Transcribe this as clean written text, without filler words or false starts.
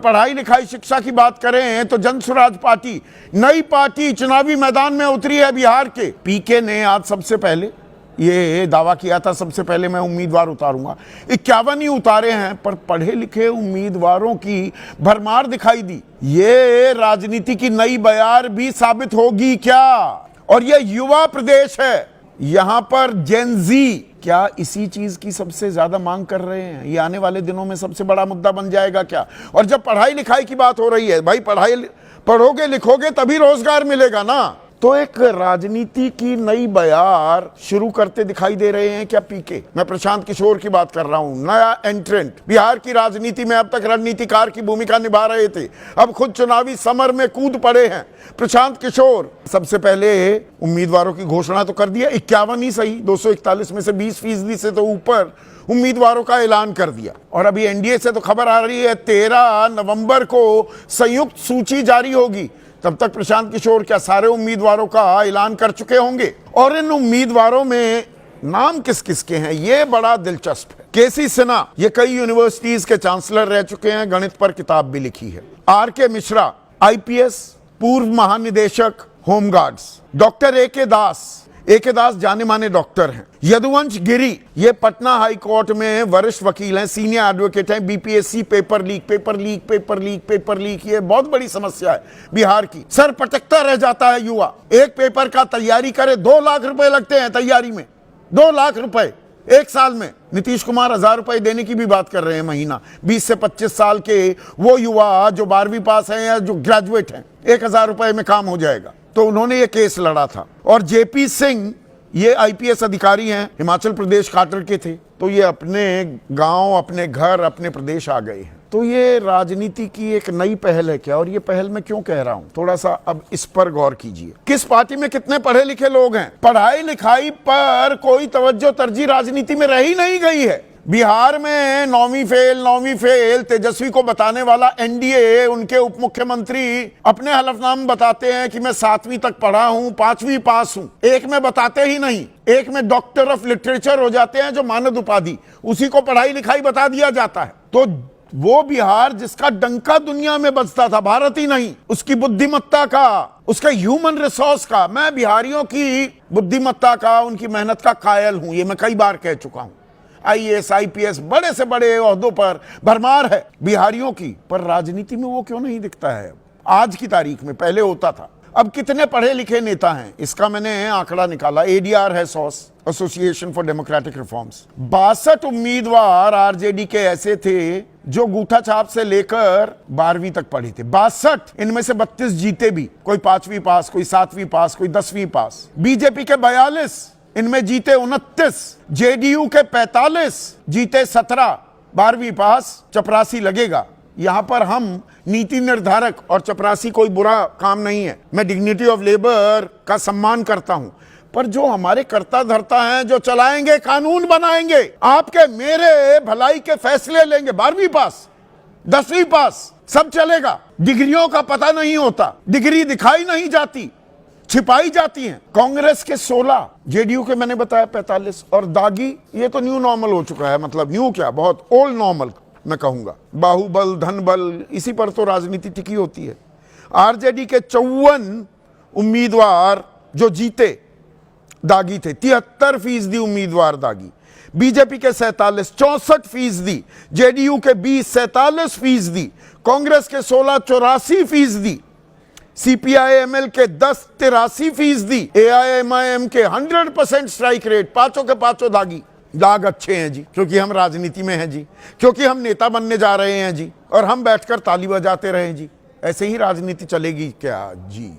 पढ़ाई लिखाई शिक्षा की बात करें तो जनसुराज पार्टी नई पार्टी चुनावी मैदान में उतरी है। बिहार के पीके ने आज सबसे पहले ये दावा किया था, सबसे पहले मैं उम्मीदवार उतारूंगा। 51 ही उतारे हैं, पर पढ़े लिखे उम्मीदवारों की भरमार दिखाई दी। ये राजनीति की नई बयार भी साबित होगी क्या? और ये युवा प्रदेश है, यहां पर जेनजी क्या इसी चीज की सबसे ज्यादा मांग कर रहे हैं? ये आने वाले दिनों में सबसे बड़ा मुद्दा बन जाएगा क्या? और जब पढ़ाई लिखाई की बात हो रही है, भाई पढ़ोगे लिखोगे तभी रोजगार मिलेगा ना। तो एक राजनीति की नई बयार शुरू करते दिखाई दे रहे हैं क्या पीके? मैं प्रशांत किशोर की बात कर रहा हूं, नया एंट्रेंट बिहार की राजनीति में। अब तक रणनीतिकार की भूमिका निभा रहे थे, अब खुद चुनावी समर में कूद पड़े हैं प्रशांत किशोर। सबसे पहले उम्मीदवारों की घोषणा तो कर दिया, 51 ही सही, 241 में से 20% से तो ऊपर उम्मीदवारों का ऐलान कर दिया। और अभी एनडीए से तो खबर आ रही है 13 नवंबर को संयुक्त सूची जारी होगी। तब तक प्रशांत किशोर क्या सारे उम्मीदवारों का ऐलान कर चुके होंगे? और इन उम्मीदवारों में नाम किस किस के हैं, ये बड़ा दिलचस्प है। केसी सिन्हा, ये कई यूनिवर्सिटीज के चांसलर रह चुके हैं, गणित पर किताब भी लिखी है। आर.के. मिश्रा, आईपीएस, पूर्व महानिदेशक होमगार्ड्स। Doctor A K. दास जाने माने डॉक्टर हैं। यदुवंश गिरी, ये पटना हाई कोर्ट में वरिष्ठ वकील हैं, सीनियर एडवोकेट हैं। बीपीएससी पेपर लीक, ये बहुत बड़ी समस्या है बिहार की। सर पटकता रह जाता है युवा। एक पेपर का तैयारी करे 2 लाख रुपए लगते हैं तैयारी में, 2 लाख रुपए एक साल में। नीतीश कुमार 1000 रुपए देने की भी बात कर रहे हैं महीना। 20 से 25 साल के वो युवा जो 12वीं पास हैं या जो ग्रेजुएट हैं, 1000 रुपए में काम हो जाएगा। तो उन्होंने ये केस लड़ा था। और जेपी सिंह, ये आईपीएस अधिकारी हैं, हिमाचल प्रदेश काटर के थे, तो ये अपने गांव, अपने घर, अपने प्रदेश आ गए हैं। तो ये राजनीति की एक नई पहल है क्या? और ये पहल मैं क्यों कह रहा हूं, थोड़ा सा अब इस पर गौर कीजिए। किस पार्टी में कितने पढ़े लिखे लोग हैं? पढ़ाई लिखाई पर कोई तवज्जो तरजीह राजनीति में रही नहीं गई है। बिहार में 9वीं फेल तेजस्वी को बताने वाला एनडीए, उनके उप मुख्यमंत्री अपने हलफनामे बताते हैं कि मैं 7वीं तक पढ़ा हूं, 5वीं पास हूं। एक में बताते ही नहीं, एक में डॉक्टर ऑफ लिटरेचर हो जाते हैं जो मानद उपाधि, उसी को पढ़ाई लिखाई बता दिया जाता है। तो वो बिहार जिसका डंका दुनिया में बजता था, भारत ही नहीं, उसकी बुद्धिमत्ता का, उसका ह्यूमन रिसोर्स का, मैं बिहारियों की बुद्धिमत्ता का, उनकी मेहनत का कायल हूं। ये मैं कई बार कह चुका हूं। आईएएस, आईपीएस, बड़े से बड़े ओहदों पर भरमार है बिहारियों की, पर राजनीति में वो क्यों नहीं दिखता है आज की तारीख में? पहले होता था। अब कितने पढ़े लिखे नेता हैं, इसका मैंने आंकड़ा निकाला। एडीआर है sauce, association for democratic reforms. 62 उम्मीदवार आरजेडी के ऐसे थे जो गूठा छाप से लेकर 12वीं तक पढ़े थे। 62, इनमें से 32 जीते भी, कोई 5वीं पास, कोई 7वीं पास, कोई 10वीं पास। बीजेपी के 42, इनमें जीते 29, जेडीयू के 45, जीते 17, 12वीं पास, चपरासी लगेगा। यहां पर हम नीति निर्धारक, और चपरासी कोई बुरा काम नहीं है, मैं डिग्निटी ऑफ लेबर का सम्मान करता हूं, पर जो हमारे कर्ता धर्ता हैं, जो चलाएंगे, कानून बनाएंगे, आपके मेरे भलाई के फैसले लेंगे, 12वीं पास, 10वीं पास, सब चलेगा। डिग्रियों का पता नहीं होता, डिग्री दिखाई नहीं जाती, छिपाई जाती हैं। कांग्रेस के 16, जेडीयू के मैंने बताया 45, और दागी, ये तो न्यू नॉर्मल हो चुका है, मतलब न्यू क्या, बहुत ओल्ड नॉर्मल मैं कहूंगा। बाहुबल, धनबल, इसी पर तो राजनीति टिकी होती है। आरजेडी के 54 उम्मीदवार जो जीते दागी थे, 73% उम्मीदवार दागी। बीजेपी के 47, 64%, जेडीयू के 20, 47%, कांग्रेस के 16, 84%, सीपीआईएमएल के 10, 83%, एआईएमआईएम के 100% स्ट्राइक रेट, पांचों के पांचों दागी। दाग अच्छे हैं जी, क्योंकि हम राजनीति में हैं जी, क्योंकि हम नेता बनने जा रहे हैं जी, और हम बैठकर ताली बजाते रहे जी। ऐसे ही राजनीति चलेगी क्या जी?